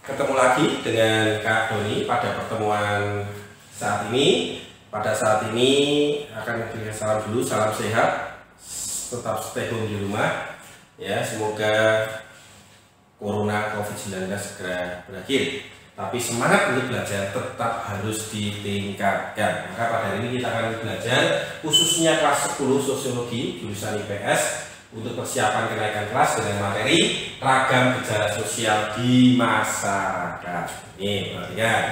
Ketemu lagi dengan Kak Doni pada pertemuan saat ini. Pada saat ini akan memberikan salam dulu, salam sehat, tetap stay home di rumah. Ya, semoga Corona COVID-19 segera berakhir. Tapi semangat untuk belajar tetap harus ditingkatkan. Maka pada hari ini kita akan belajar khususnya kelas 10 Sosiologi jurusan IPS untuk persiapan kenaikan kelas dengan materi ragam gejala sosial di masyarakat. Ini perhatikan,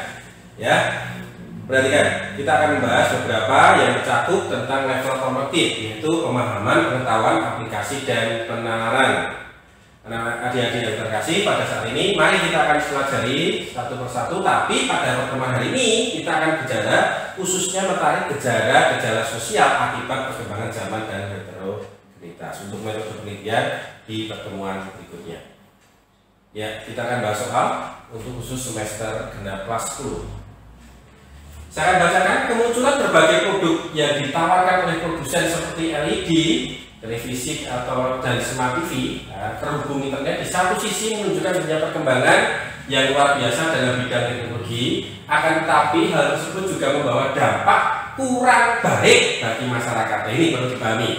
ya. Perhatikan, kita akan membahas beberapa yang mencakup tentang level formatif, yaitu pemahaman, pengetahuan, aplikasi, dan penalaran. Adik-adik yang terkasih, pada saat ini mari kita akan pelajari satu persatu, tapi pada pertemuan hari ini kita akan bicara khususnya menarik gejala sosial akibat perkembangan zaman dan heterogenitas untuk metode penelitian di pertemuan berikutnya. Ya, kita akan bahas soal untuk khusus semester genap kelas 10. Saya akan bacakan kemunculan berbagai produk yang ditawarkan oleh produsen seperti LED, televisi dan smart TV, terhubung internet di satu sisi menunjukkan adanya perkembangan yang luar biasa dalam bidang teknologi, akan tetapi hal tersebut juga membawa dampak kurang baik bagi masyarakat. Nah, ini perlu dipahami.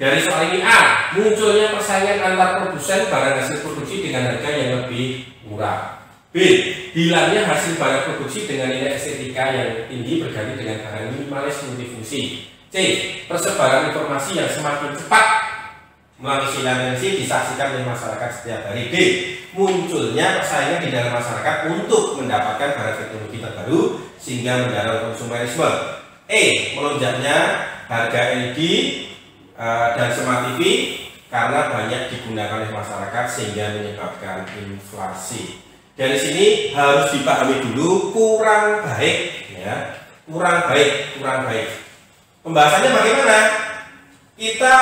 Dari soal ini A, munculnya persaingan antar produsen barang hasil produksi dengan harga yang lebih murah. B, hilangnya hasil barang produksi dengan nilai estetika yang tinggi berganti dengan barang minimalis multifungsi. C, persebaran informasi yang semakin cepat melalui siaran televisi disaksikan oleh masyarakat setiap hari. D, munculnya persaingan di dalam masyarakat untuk mendapatkan barang teknologi terbaru sehingga mendorong konsumerisme. E, melonjaknya harga LED dan smart TV karena banyak digunakan oleh masyarakat sehingga menyebabkan inflasi. Dari sini harus dipahami dulu kurang baik, ya, kurang baik. Pembahasannya bagaimana? Kita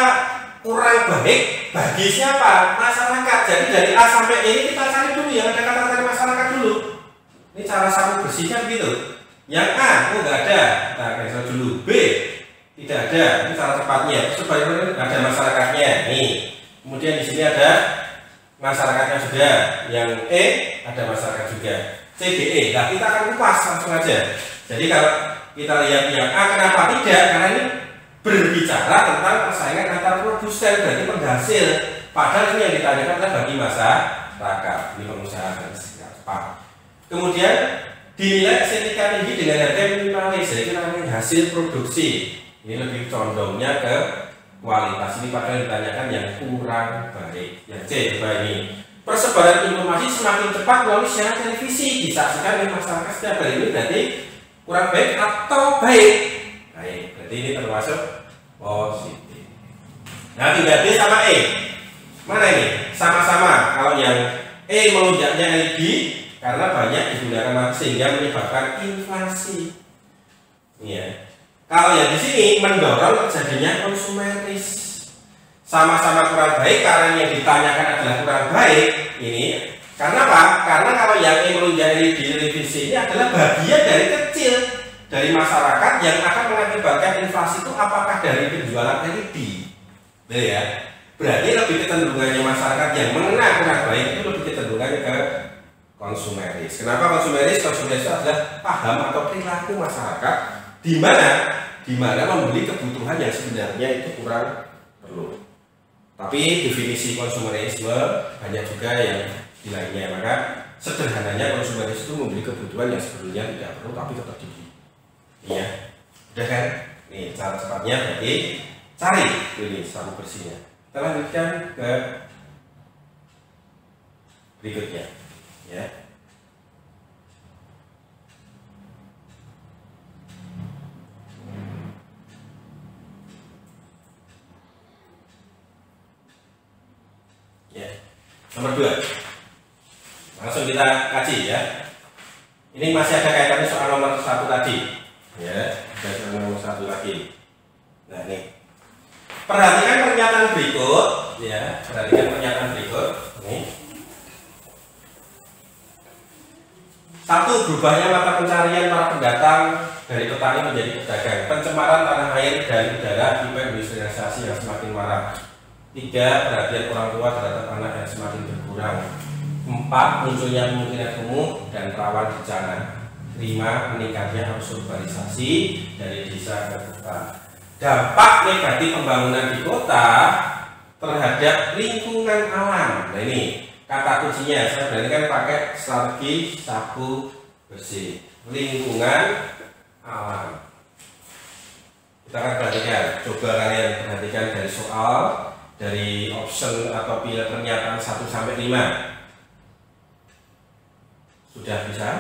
kurang baik bagi siapa? Masyarakat. Jadi dari A sampai E ini kita cari dulu yang ada kata-kata masyarakat dulu. Ini cara sapu bersihnya begitu. Yang A, oh nggak ada, kita cancel dulu. B, tidak ada. Ini cara cepatnya. Sebaliknya ada masyarakatnya. Nih. Kemudian di sini ada masyarakatnya juga. Yang E ada masyarakat juga. C, D, E. Nah, kita akan kupas langsung aja. Jadi kalau kita lihat yang A, kenapa tidak? Karena ini berbicara tentang persaingan antar produsen, berarti penghasil. Padahal ini yang ditanyakan adalah bagi masyarakat, ini pengusaha dan siapa. Kemudian dinilai estetika tinggi dengan harga minimalis, jadi namanya hasil produksi. Ini lebih condongnya ke kualitas. Ini padahal ditanyakan yang kurang baik. Yang C, coba ini. Persebaran informasi semakin cepat melalui siaran televisi disaksikan oleh masyarakat setiap hari. Ini berarti kurang baik atau baik? Baik, berarti ini termasuk positif. Nah, 3D sama E. Mana ini? Sama-sama. Kalau yang E melonjaknya LED karena banyak digunakan sehingga menyebabkan inflasi. Ya. Kalau yang di sini mendorong terjadinya konsumeris. Sama-sama kurang baik karena yang ditanyakan adalah kurang baik. Ini karena apa? Karena kalau yang melonjak di televisi ini adalah bagian dari kecil dari masyarakat yang akan mengakibatkan inflasi itu apakah dari penjualan LED. Ya. Berarti lebih kecenderungannya masyarakat yang mengenal kurang baik itu lebih kecenderungannya ke konsumeris. Kenapa konsumeris? Konsumeris itu adalah paham atau perilaku masyarakat di mana membeli kebutuhan yang sebenarnya itu kurang perlu. Tapi definisi konsumerisme banyak juga yang di lainnya. Maka sederhananya konsumeris itu membeli kebutuhan yang sebetulnya tidak perlu tapi tetap dibeli. Iya, udah kan? Nih cara cepatnya berarti cari ini sapu bersihnya. Kita lanjutkan ke berikutnya, ya. Nomor 2, langsung kita kaji ya. Ini masih ada kaitannya soal nomor 1 tadi, ya. Ada soal nomor 1 lagi. Nah ini, perhatikan pernyataan berikut, ya. Perhatikan pernyataan berikut. Ini. 1. Berubahnya mata pencarian para pendatang dari petani menjadi pedagang. Pencemaran tanah air dan udara akibat industrialisasi yang semakin marak. 3. Perhatian orang tua terhadap anak yang semakin berkurang. 4. Munculnya kemungkinan kumuh dan rawan bencana. 5. Meningkatnya arus urbanisasi dari desa ke kota. Dampak negatif pembangunan di kota terhadap lingkungan alam. Nah ini kata kuncinya, saya berani pakai strategi sapu bersih. Lingkungan alam. Kita akan perhatikan, coba kalian perhatikan dari soal, dari option atau pernyataan 1 sampai 5. Sudah bisa?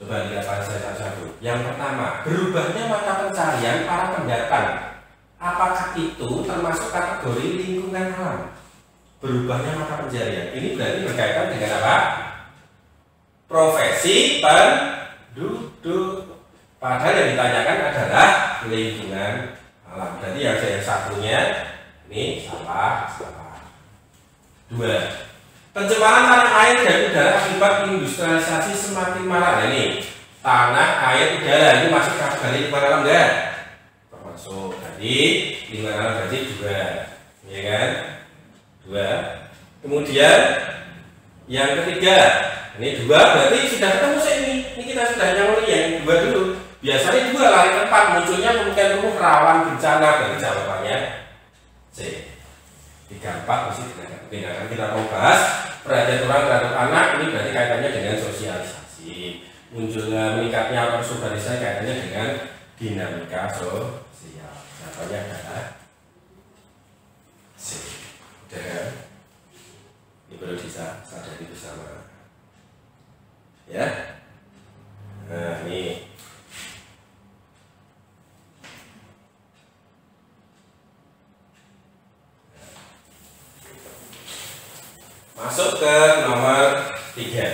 Coba lihat saya satu-satu. Yang pertama, berubahnya mata pencarian para pendatang. Apakah itu termasuk kategori lingkungan alam? Berubahnya mata pencarian. Ini berarti berkaitan dengan apa? Profesi penduduk. Padahal yang ditanyakan adalah lingkungan alam. Berarti yang satunya ini salah. 2. Pencemaran tanah air dan udara akibat industrialisasi semakin marak. Nah, ini tanah, air, udara ini masuk kategori lingkungan alam enggak? Termasuk. Jadi lingkungan alam berarti 2, ya kan? 2. Kemudian yang ketiga, ini 2 berarti sudah ketemu sih ini. Ini kita sudah nyamuk yang 2 dulu. Biasanya 2 lari ke 4, munculnya kemungkinan kumuh rawan bencana. Dari jawabannya C. 3, 4 mesti tindakan. Kita mau bahas perhatian orang terhadap anak, ini berarti kaitannya dengan sosialisasi. Munculnya meningkatnya arus urbanisasi kaitannya dengan dinamika sosial. Jawabannya adalah C. Udah, ini perlu disadari bersama. Ya. Nah, ini masuk ke nomor 3.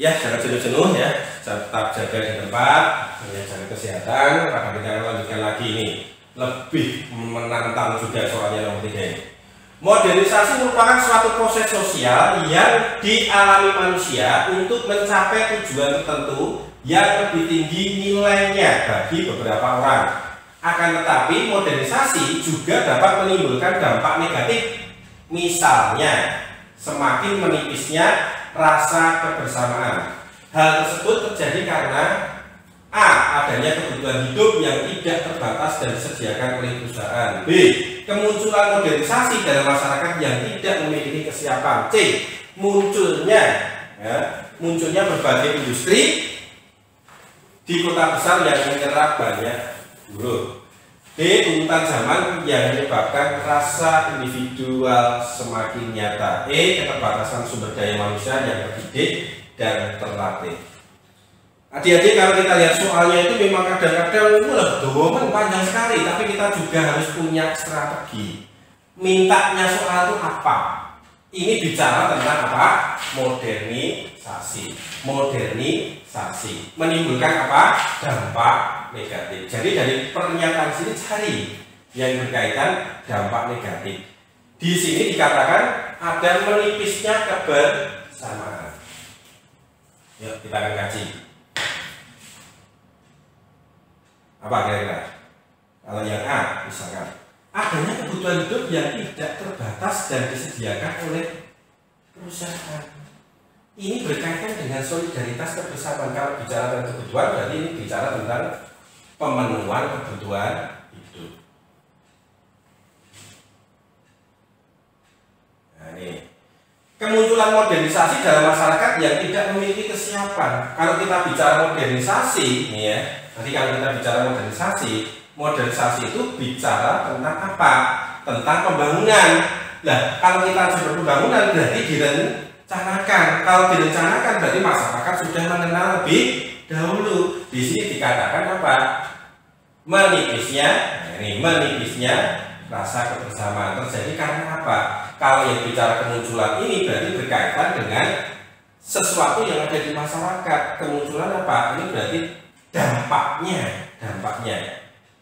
Ya, jangan jenuh-jenuh ya, tetap jaga di tempat, jaga kesehatan. Akan kita lanjutkan lagi ini, lebih menantang juga soalnya nomor 3 ini. Modernisasi merupakan suatu proses sosial yang dialami manusia untuk mencapai tujuan tertentu yang lebih tinggi nilainya bagi beberapa orang. Akan tetapi modernisasi juga dapat menimbulkan dampak negatif. Misalnya, semakin menipisnya rasa kebersamaan. Hal tersebut terjadi karena A. Adanya kebutuhan hidup yang tidak terbatas dan disediakan oleh perusahaan. B. Kemunculan modernisasi dalam masyarakat yang tidak memiliki kesiapan. C. Munculnya berbagai industri di kota besar yang menyerap banyak buruh. D. Tuntutan zaman yang menyebabkan rasa individual semakin nyata. E. Keterbatasan sumber daya manusia yang terdidik dan terlatih. Adik-adik, kalau kita lihat soalnya itu memang kadang-kadang doang panjang sekali, tapi kita juga harus punya strategi. Mintanya soal itu apa? Ini bicara tentang apa? Modernisasi. Menimbulkan apa? Dampak negatif. Jadi dari pernyataan sini cari yang berkaitan dampak negatif. Di sini dikatakan ada menipisnya kebersamaan. Yuk kita akan kaji. Apa kira-kira? Kalau yang A misalkan adanya kebutuhan hidup yang tidak terbatas dan disediakan oleh perusahaan. Ini berkaitan dengan solidaritas kebersamaan. Kalau bicara tentang kebutuhan, berarti ini bicara tentang pemenuhan kebutuhan hidup. Nah ini kemunculan modernisasi dalam masyarakat yang tidak memiliki kesiapan. Kalau kita bicara modernisasi, nih ya, nanti kalau kita bicara modernisasi itu bicara tentang apa? Tentang pembangunan. Nah, kalau kita sebut pembangunan berarti direncanakan. Kalau direncanakan berarti masyarakat sudah mengenal lebih dahulu. Di sini dikatakan apa? Menipisnya rasa kebersamaan terjadi karena apa? Kalau yang bicara kemunculan ini berarti berkaitan dengan sesuatu yang ada di masyarakat. Kemunculan apa? Ini berarti dampaknya.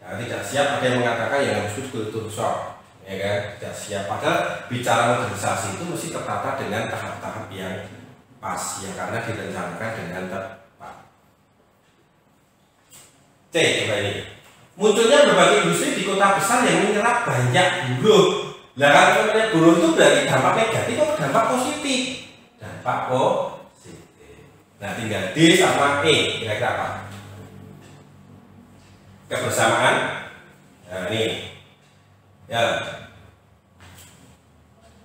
Nah, tidak siap, ada yang mengatakan yang harus kultur shock, ya kan? Tidak siap. Padahal bicara modernisasi itu mesti tertata dengan tahap-tahap yang pas, ya karena direncanakan dengan tepat. C coba ini. Munculnya berbagai industri di kota besar yang menyerap banyak buruh. Nah kalau namanya buruh itu berarti dampak negatif atau dampak positif? Dampak positif. Nah tinggal D sama E, kira-kira apa? Kebersamaan. Nah ini ya,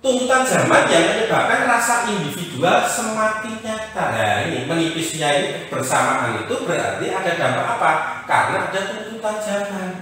tuntutan zaman yang menyebabkan rasa individual semakin nyata. Nah ini menipisnya ini kebersamaan itu berarti ada dampak apa? Karena ada tuntutan zaman,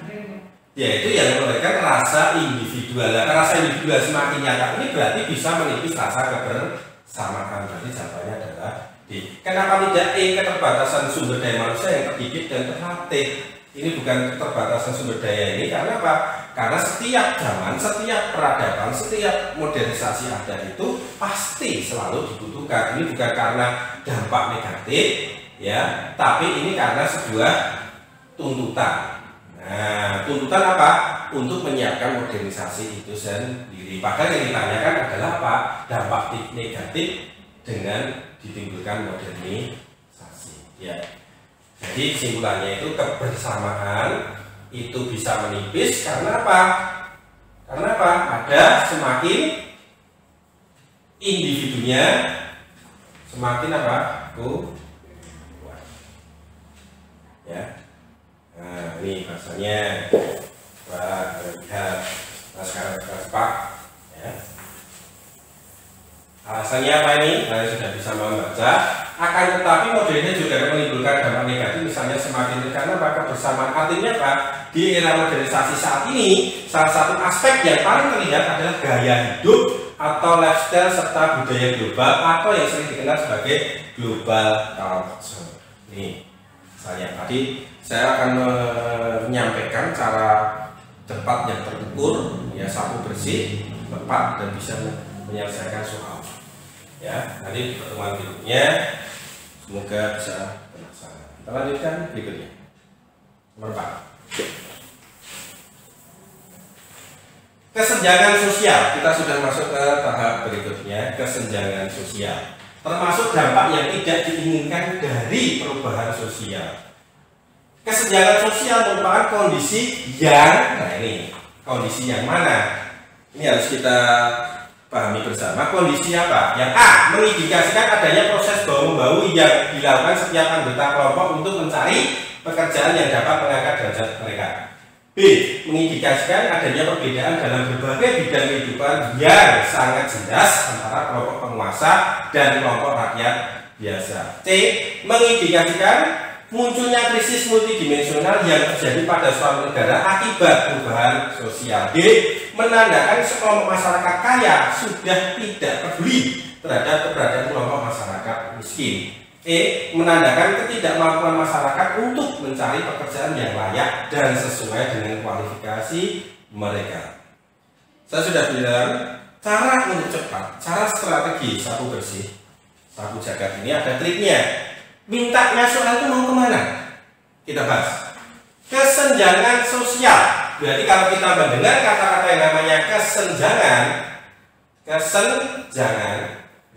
yaitu yang memberikan rasa individual. Nah, rasa individual semakin nyata ini berarti bisa menipis rasa kebersamaan. Berarti jawabannya adalah D. Kenapa tidak E? Keterbatasan sumber daya manusia yang terdidik dan terlatih. Ini bukan keterbatasan sumber daya ini, karena apa? Karena setiap zaman, setiap peradaban, setiap modernisasi ada itu pasti selalu dibutuhkan. Ini bukan karena dampak negatif, ya, tapi ini karena sebuah tuntutan. Nah, tuntutan apa? Untuk menyiapkan modernisasi itu sendiri. Padahal yang ditanyakan adalah apa? Dampak negatif dengan ditimbulkan modernisasi. Ya. Jadi kesimpulannya itu kebersamaan itu bisa menipis karena apa? Karena apa? Ada semakin individunya semakin apa? Kuat. Ya. Nah, ini bahasanya. Coba lihat. Nah, sekarang kita sepak. Ya. Alasannya apa ini? Kalian sudah bisa membaca. Akan tetapi modelnya juga menimbulkan dampak negatif, misalnya semakin karena apa? Kebersamaan. Artinya apa? Di era modernisasi saat ini, salah satu aspek yang paling terlihat adalah gaya hidup atau lifestyle serta budaya global atau yang sering dikenal sebagai global culture. Ini saya tadi saya akan menyampaikan cara cepat yang terukur, ya, sapu bersih, tepat dan bisa menyelesaikan soal. Ya, nanti di pertemuan berikutnya semoga bisa terlaksana. Kita lanjutkan berikutnya. Nomor 4. Kesenjangan sosial. Kita sudah masuk ke tahap berikutnya, kesenjangan sosial. Termasuk dampak yang tidak diinginkan dari perubahan sosial. Kesenjangan sosial merupakan kondisi yang, nah ini kondisi yang mana? Ini harus kita pahami bersama. Kondisi apa? Yang A, mengindikasikan adanya proses bahu-membahu yang dilakukan setiap anggota kelompok untuk mencari pekerjaan yang dapat mengangkat derajat mereka. B, mengindikasikan adanya perbedaan dalam berbagai bidang kehidupan yang sangat jelas antara kelompok penguasa dan kelompok rakyat biasa. C, mengindikasikan munculnya krisis multidimensional yang terjadi pada suatu negara akibat perubahan sosial. D, menandakan sekelompok masyarakat kaya sudah tidak peduli terhadap keberadaan kelompok masyarakat miskin. E, menandakan ketidakmampuan masyarakat untuk mencari pekerjaan yang layak dan sesuai dengan kualifikasi mereka. Saya sudah bilang, cara untuk cepat, cara strategi sapu bersih, sapu jagat ini ada triknya. Mintanya soal itu mau kemana? Kita bahas. Kesenjangan sosial. Berarti kalau kita mendengar kata-kata yang namanya kesenjangan,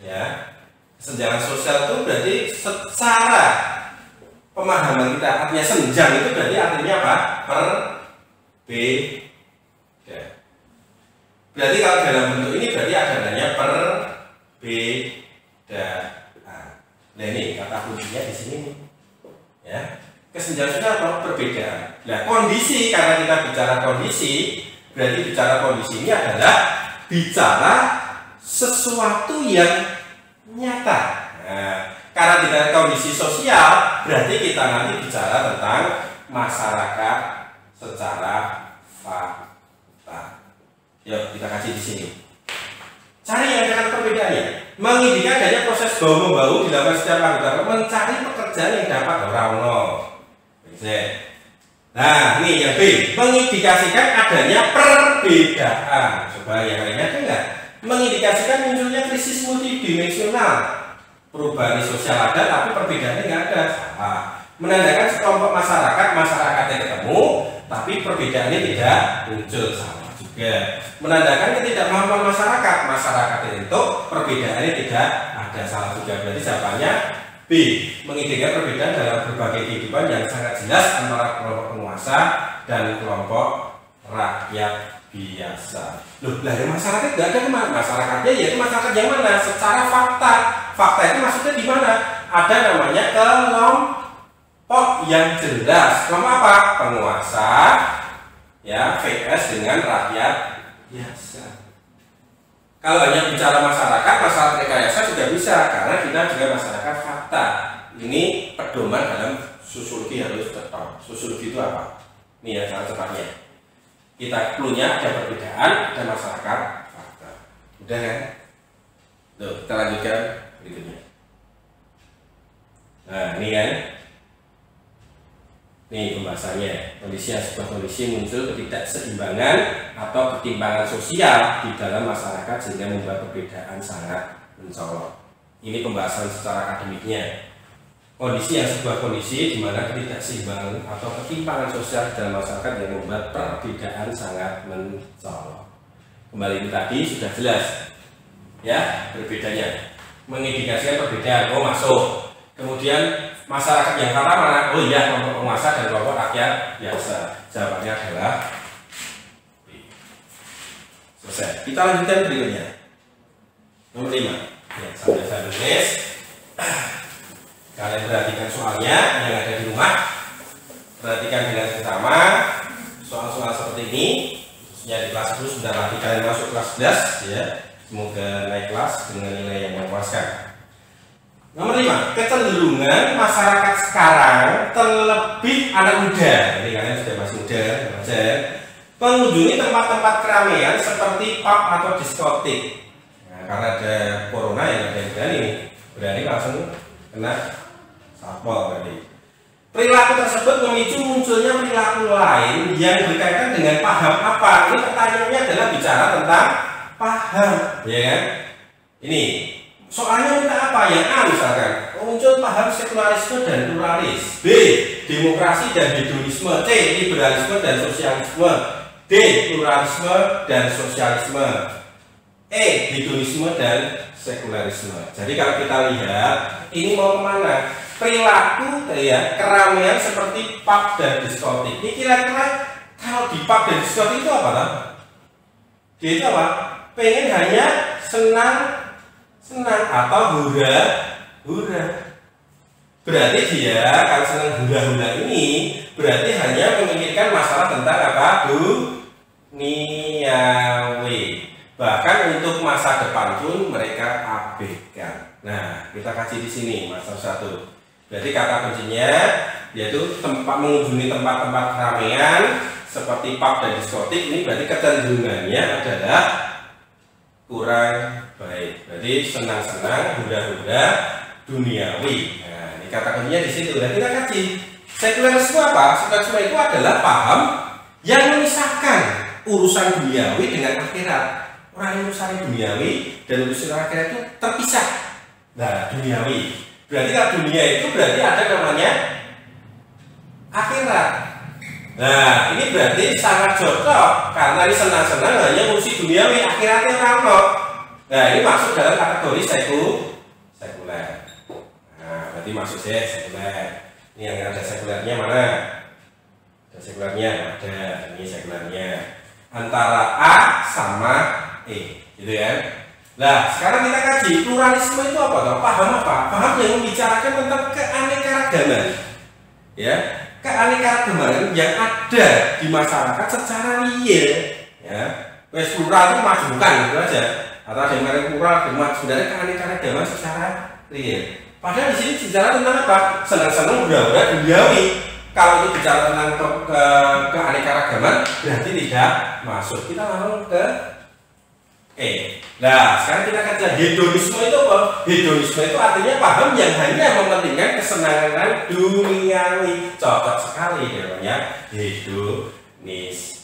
ya, kesenjangan sosial itu berarti secara pemahaman kita artinya senjang itu berarti artinya apa? Berbeda. Berarti kalau dalam bentuk ini berarti adanya perbedaan. Nah ini kata kuncinya di sini nih. Ya. Kesenjangan sosial atau perbedaan. Nah kondisi, karena kita bicara kondisi, berarti bicara kondisi ini adalah bicara sesuatu yang nyata. Nah, karena kita kondisi sosial, berarti kita nanti bicara tentang masyarakat secara fakta. Yuk kita kasih di sini. Cari yang dengan perbedaannya. Mengindikasikan adanya proses bahu-membahu dilakukan setiap anggota mencari pekerjaan yang dapat orang-orang. Nah, ini yang B. Mengindikasikan adanya perbedaan. Coba yang lainnya ada enggak? Mengindikasikan munculnya krisis multidimensional. Perubahan sosial ada, tapi perbedaannya enggak ada. Salah. Menandakan sekelompok masyarakatnya ketemu, tapi perbedaannya tidak muncul. Salah juga. Menandakan ketidakmampuan masyarakat itu perbedaannya tidak ada. Salah juga. Berarti jawabannya B. Mengindikasikan perbedaan dalam berbagai kehidupan yang sangat jelas antara kelompok penguasa dan kelompok rakyat biasa. Loh, lah masyarakat nggak ada kemana? Masyarakatnya yaitu masyarakat yang mana? Secara fakta. Fakta itu maksudnya di mana? Ada namanya kelompok yang jelas. Kelompok apa? Penguasa, ya, VS dengan rakyat biasa. Kalau hanya bicara masyarakat rekayasa juga bisa, karena kita juga masyarakat fakta. Ini pedoman dalam sosiologi harus tetap. Sosiologi itu apa? Ini ya cara cepatnya. Kita clue-nya ada perbedaan, ada masyarakat fakta. Udah kan? Tuh, kita lanjutkan berikutnya. Nah, ini kan. Nih pembahasannya. Sebuah kondisi muncul ketidakseimbangan atau ketimpangan sosial di dalam masyarakat sehingga membuat perbedaan sangat mencolok. Ini pembahasan secara akademiknya. Sebuah kondisi di mana ketidakseimbangan atau ketimpangan sosial dalam masyarakat yang membuat perbedaan sangat mencolok. Kembali ini tadi sudah jelas, ya, berbedanya, mengindikasikan perbedaan. Oh, masuk. Kemudian masyarakat yang kata mana? Oh iya, kelompok penguasa dan kelompok rakyat biasa. Jawabannya adalah B. Selesai. Kita lanjutkan berikutnya. Nomor 5. Ya, sambil saya tulis. Kalian perhatikan soalnya yang ada di rumah. Perhatikan dengan seksama soal-soal seperti ini. Khususnya di kelas 10 sudah lagi kalian masuk kelas 11, ya. Semoga naik kelas dengan nilai yang memuaskan. Nomor 5, kecenderungan masyarakat sekarang terlebih anak muda. Jadi kalian sudah masih muda, remaja, mengunjungi tempat-tempat keramaian seperti pub atau diskotik. Nah, karena ada corona yang ada yang berani langsung kena satpol tadi. Perilaku tersebut memicu munculnya perilaku lain yang berkaitan dengan paham apa. Ini pertanyaannya adalah bicara tentang paham, ya kan? Ini soalnya kita apa? Yang A misalkan, muncul paham sekularisme dan pluralis. B, demokrasi dan hedonisme. C, liberalisme dan sosialisme. D, pluralisme dan sosialisme. E, hedonisme dan sekularisme. Jadi kalau kita lihat, ini mau kemana? Perilaku ya, keramaian seperti pub dan diskotik. Ini kira-kira kalau di pub dan diskotik itu apa? Dia itu apa? Pengen hanya senang atau hura-hura. Berarti dia kalau senang hura-hura ini berarti hanya memikirkan masalah tentang apa? Duniawi. Bahkan untuk masa depan pun mereka abaikan. Nah, kita kasih di sini masalah 1. Berarti kata kuncinya yaitu mengunjungi tempat-tempat keramaian seperti pub dan diskotik. Ini berarti kecenderungannya adalah kurang baik. Berarti senang-senang, hura-hura, duniawi. Nah, ini kata kuncinya di situ. Dan kita kasih sekularisme apa? Sekularisme itu adalah paham yang memisahkan urusan duniawi dengan akhirat. Orang yang urusan duniawi dan urusan akhirat itu terpisah. Nah, duniawi. Berarti kalau dunia itu berarti ada namanya akhirat. Nah, ini berarti sangat cocok karena ini senang-senang hanya ngurusi duniawi, akhiratnya ramah. Nah, ini masuk dalam kategori sekuler. Nah, berarti masuk sekuler. Ini yang ada sekulernya mana? Ada sekulernya, ada. Ini sekulernya. Antara A sama E, gitu ya. Nah, sekarang kita kaji pluralisme itu apa toh? Paham apa? Paham yang membicarakan tentang keanekaragaman. Ya, keanekaragaman yang ada di masyarakat secara real, ya. Wes plural itu bukan gitu aja. Atau ada yang plural, sebenarnya keanekaragaman secara real. Padahal di sini bicara tentang apa? Senang-senang hura-hura duniawi. Kalau itu bicara tentang keanekaragaman berarti tidak masuk. Kita langsung ke Nah, sekarang kita kaji hedonisme itu apa? Hedonisme itu artinya paham yang hanya mementingkan kesenangan duniawi. Cocok sekali namanya hedonisme.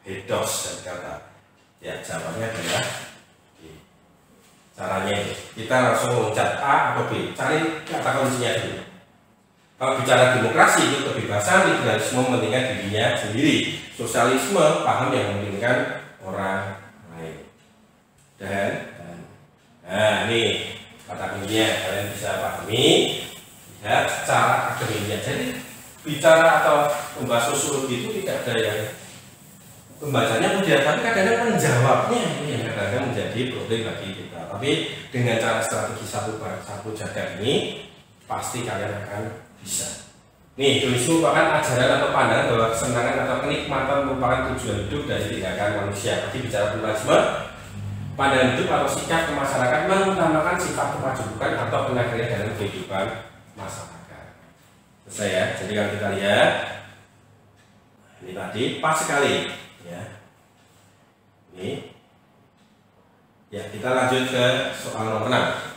Hedos dan kata. Ya, jawabannya adalah B. Caranya kita langsung loncat A atau B. Cari kata kuncinya dulu. Kalau bicara demokrasi itu kebebasan, liberalisme mementingkan dirinya sendiri. Sosialisme paham yang mementingkan orang lain. Nah, ini kata kuncinya kalian bisa pahami, lihat secara akademiknya. Jadi bicara atau membahas sosiologi itu tidak ada yang pembacanya mudah, tapi kadang-kadang menjawabnya ini yang kadang-kadang menjadi problem bagi kita. Tapi dengan cara strategi satu jaga ini pasti kalian akan bisa. Nih, tulismu merupakan ajaran atau pandangan bahwa kesenangan atau kenikmatan merupakan tujuan hidup dari tindakan manusia. Jadi bicara pluralisme, pandangan hidup atau sikap ke masyarakat mengutamakan sifat kepajukan atau penagarian dalam kehidupan masyarakat. Selesai ya. Jadi kalau kita lihat ini tadi pas sekali ya. Ini ya, kita lanjut ke soal nomor 6.